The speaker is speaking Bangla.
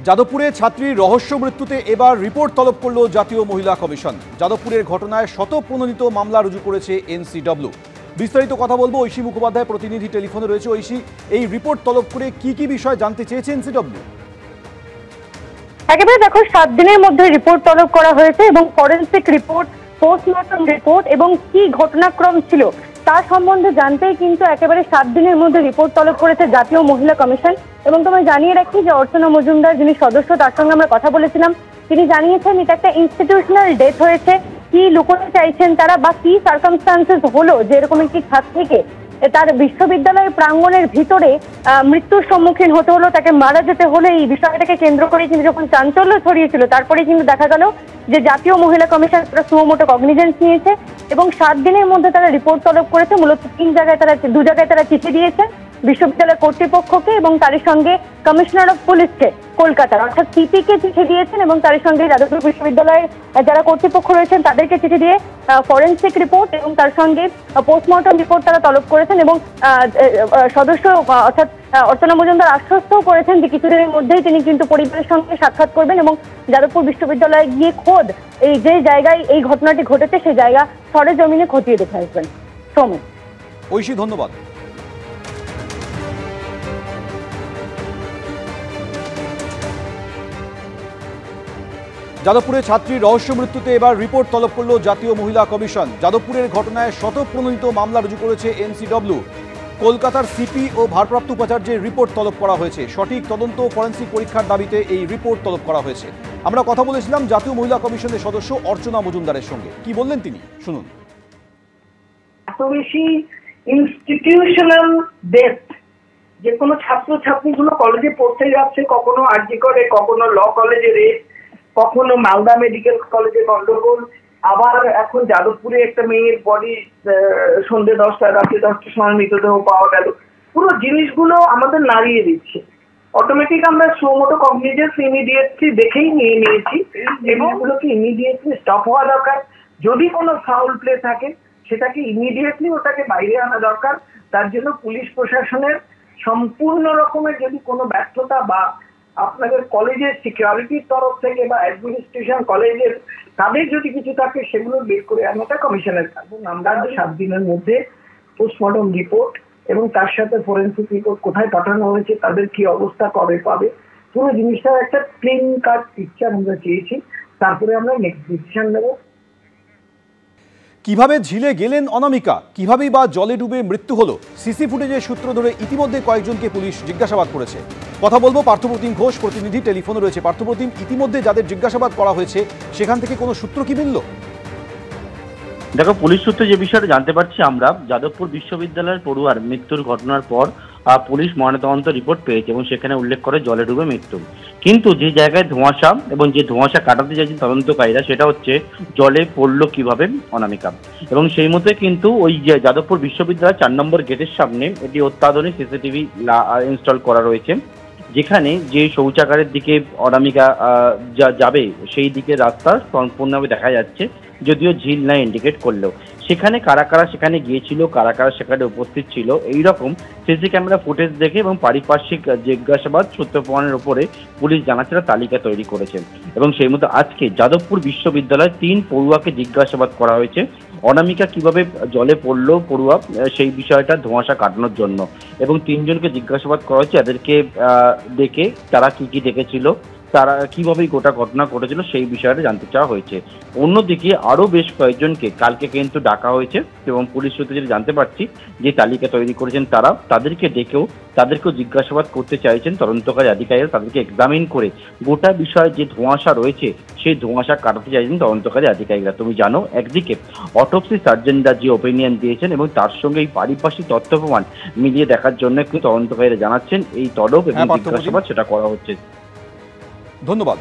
যাদবপুরে ছাত্রীর রহস্য মৃত্যুতে এবার রিপোর্ট তলব করল জাতীয় মহিলা কমিশন। যাদবপুরের ঘটনায় শতপ্রণোদিত মামলা রুজু করেছে এনসিডব্লিউ। বিস্তারিত কথা বলবো, ঐশী মুখোপাধ্যায় প্রতিনিধি টেলিফোনে রয়েছে। ঐশী, এই রিপোর্ট তলব করে কি বিষয় জানতে চেয়েছে এনসিডব্লিউ? একেবারে দেখো, 7 দিনের মধ্যে রিপোর্ট তলব করা হয়েছে এবং ফরেনসিক রিপোর্ট, পোস্টমর্টম রিপোর্ট এবং কি ঘটনাক্রম ছিল তার সম্বন্ধে জানতেই কিন্তু একেবারে 7 দিনের মধ্যে রিপোর্ট তলব করেছে জাতীয় মহিলা কমিশন। এবং তোমায় জানিয়ে রাখি যে অর্চনা মজুমদার, যিনি সদস্য, তার সঙ্গে আমরা কথা বলেছিলাম। তিনি জানিয়েছেন এটা একটা ইনস্টিটিউশনাল ডেথ হয়েছে। কি লুকোতে চাইছেন তারা বা কি সার্কামস্টান্সেস হলো যে এরকম একটি ছাত্রীকে তার বিশ্ববিদ্যালয়ের প্রাঙ্গণের ভিতরে মৃত্যুর সম্মুখীন হতে হলো, তাকে মারা যেতে হলো, এই বিষয়টাকে কেন্দ্র করে কিন্তু যখন চাঞ্চল্য ছড়িয়েছিল তারপরে কিন্তু দেখা গেল যে জাতীয় মহিলা কমিশন তারা সুমোটো কগনিজেন্স নিয়েছে এবং 7 দিনের মধ্যে তারা রিপোর্ট তলব করেছে। মূলত 2 জায়গায় তারা চিঠি দিয়েছে, বিশ্ববিদ্যালয় কর্তৃপক্ষকে এবং তার সঙ্গে কমিশনার অফ পুলিশকে কলকাতার, অর্থাৎ সিপিকে চিঠি দিয়েছেন এবং তার সঙ্গে যাদবপুর বিশ্ববিদ্যালয়ের যারা কর্তৃপক্ষ রয়েছেন তাদেরকে চিঠি দিয়ে ফরেনসিক রিপোর্ট এবং তার সঙ্গে পোস্টমর্টম রিপোর্ট তারা তলব করেছেন। এবং সদস্য অর্থাৎ অর্চনা মজুমদার আশ্বস্তও করেছেন যে কিছুদিনের মধ্যেই তিনি কিন্তু পরিবারের সঙ্গে সাক্ষাৎ করবেন এবং যাদবপুর বিশ্ববিদ্যালয়ে গিয়ে খোদ এই যে জায়গায় এই ঘটনাটি ঘটেছে সেই জায়গা সরেজমিনে খতিয়ে দেখে আসবেন। সৌমেন। ঐশী, ধন্যবাদ। যাদবপুরে ছাত্রীর রহস্য মৃত্যুতে এবার রিপোর্ট তলব করল জাতীয় মহিলা কমিশন। যাদবপুরের ঘটনায় শতপ্রণোদিত মামলা রুজু করেছে এনসিডব্লিউ। কলকাতার সিপি ও ভারপ্রাপ্ত উপাচার্যের রিপোর্ট তলব করা হয়েছে। সঠিক তদন্ত ফরেনসিক পরীক্ষার দাবিতে এই রিপোর্ট তলব করা হয়েছে। আমরা কথা বলেছিলাম জাতীয় মহিলা কমিশনের সদস্য অর্চনা মজুমদারের সঙ্গে। কি বললেন তিনি, শুনুন। এত বেশি ইনস্টিটিউশনাল ডেথ, যে কোনো ছাত্রছাত্রীগুলো কলেজে পড়তে যাচ্ছে, কখনো আরজি করে, কখনো ল কলেজে রেট, কখনো মালদা মেডিকেল কলেজে গন্ডগোল, আবার এখন যাদবপুরে একটা মেয়ের বডি সন্ধ্যে 10টা রাত্রি 10টার সময় মৃতদেহ পাওয়া গেল। পুরো জিনিসগুলো আমাদের নাড়িয়ে দিচ্ছে। অটোমেটিক আমরা সুমোটো কগনিজেন্স ইমিডিয়েটলি দেখেই নিয়ে নিয়েছি এবং এগুলোকে ইমিডিয়েটলি স্টপ হওয়া দরকার। যদি কোনো ফাউল প্লে থাকে সেটাকে ইমিডিয়েটলি ওটাকে বাইরে আনা দরকার। তার জন্য পুলিশ প্রশাসনের সম্পূর্ণ রকমের যদি কোনো ব্যর্থতা বা আপনাদের কলেজের সিকিউরিটির তরফ থেকে বা অ্যাডমিনিস্ট্রেশন কলেজের তাদের যদি কিছু থাকে সেগুলো বের করে আনাটা কমিশনের কাজ। আমরা 7 দিনের মধ্যে পোস্টমর্টম রিপোর্ট এবং তার সাথে ফরেনসিক রিপোর্ট কোথায় পাঠানো হয়েছে, তাদের কি অবস্থা, কবে পাবে, পুরো জিনিসটার একটা ক্লিন কাট পিকচার আমরা চেয়েছি। তারপরে আমরা নেক্সট ডিসিশন নেব। কিভাবে ঝিলে গেলেন অনামিকা, কিভাবেই বা জলে ডুবে মৃত্যু হলো, সিসি ফুটেজের সূত্র ধরে ইতিমধ্যে কয়েকজনকে পুলিশ জিজ্ঞাসাবাদ করেছে। কথা বলবো, পার্থপ্রতিম ঘোষ প্রতিনিধি টেলিফোনে রয়েছে। পার্থপ্রতিম, ইতিমধ্যে যাদের জিজ্ঞাসাবাদ করা হয়েছে সেখান থেকে কোনো সূত্র কি মিলল? দেখো, পুলিশ সূত্রে যে বিষয়টা জানতে পারছি আমরা, যাদবপুর বিশ্ববিদ্যালয়ের পড়ুয়ার মৃত্যুর ঘটনার পর পুলিশ ময়নাতদন্ত রিপোর্ট পেয়েছে এবং সেখানে উল্লেখ করে জলে ডুবে মৃত্যু। কিন্তু যে জায়গায় ধোঁয়াশা এবং যে ধোঁয়াশা কাটাতে চাইছেন তদন্তকারীরা, সেটা হচ্ছে জলে পড়লো কিভাবে অনামিকা। এবং সেই মতে কিন্তু ওই যে যাদবপুর বিশ্ববিদ্যালয়ের 4 নম্বর গেটের সামনে এটি অত্যাধুনিক সিসিটিভি ইনস্টল করা রয়েছে, যেখানে যে শৌচাগারের দিকে অনামিকা যাবে সেই দিকে রাস্তা সম্পূর্ণভাবে দেখা যাচ্ছে, যদিও ঝিল না ইন্ডিকেট করলেও। সেখানে কারা কারা সেখানে গিয়েছিল, কারা কারা সেখানে উপস্থিত ছিল, এইরকম সিসি ক্যামেরা ফুটেজ দেখে এবং পারিপার্শ্বিক জিজ্ঞাসাবাদ সূত্র প্রমাণের উপরে পুলিশ জানাচ্ছে তালিকা তৈরি করেছে। এবং সেই মতো আজকে যাদবপুর বিশ্ববিদ্যালয়ে 3 পড়ুয়াকে জিজ্ঞাসাবাদ করা হয়েছে অনামিকা কিভাবে জলে পড়লো পড়ুয়া সেই বিষয়টা ধোঁয়াশা কাটানোর জন্য। এবং 3 জনকে জিজ্ঞাসাবাদ করা হয়েছে, এদেরকে দেখে তারা কি দেখেছিল, তারা কিভাবে গোটা ঘটনা ঘটেছিল সেই বিষয়টা জানতে চাওয়া হয়েছে। অন্যদিকে আরো বেশ কয়েকজনকে কালকে কিন্তু ডাকা হয়েছে এবং পুলিশ সূত্রে যেটা জানতে পারছি যে তালিকা তৈরি করেছেন তাদেরকে ডেকেও তাদেরকেও জিজ্ঞাসাবাদ করতে চাইছেন তদন্তকারী আধিকারিকরা। তাদেরকে এক্সামিন করে গোটা বিষয়ে যে ধোঁয়াশা রয়েছে সেই ধোঁয়াশা কাটাতে চাইছেন তদন্তকারী আধিকারিকরা। তুমি জানো, একদিকে অটোপসি সার্জনরা যে ওপিনিয়ন দিয়েছেন এবং তার সঙ্গে এই পারিপার্শ্বিক তথ্য প্রমাণ মিলিয়ে দেখার জন্য কিন্তু তদন্তকারীরা জানাচ্ছেন এই তলব এবং জিজ্ঞাসাবাদ সেটা করা হচ্ছে। ধন্যবাদ।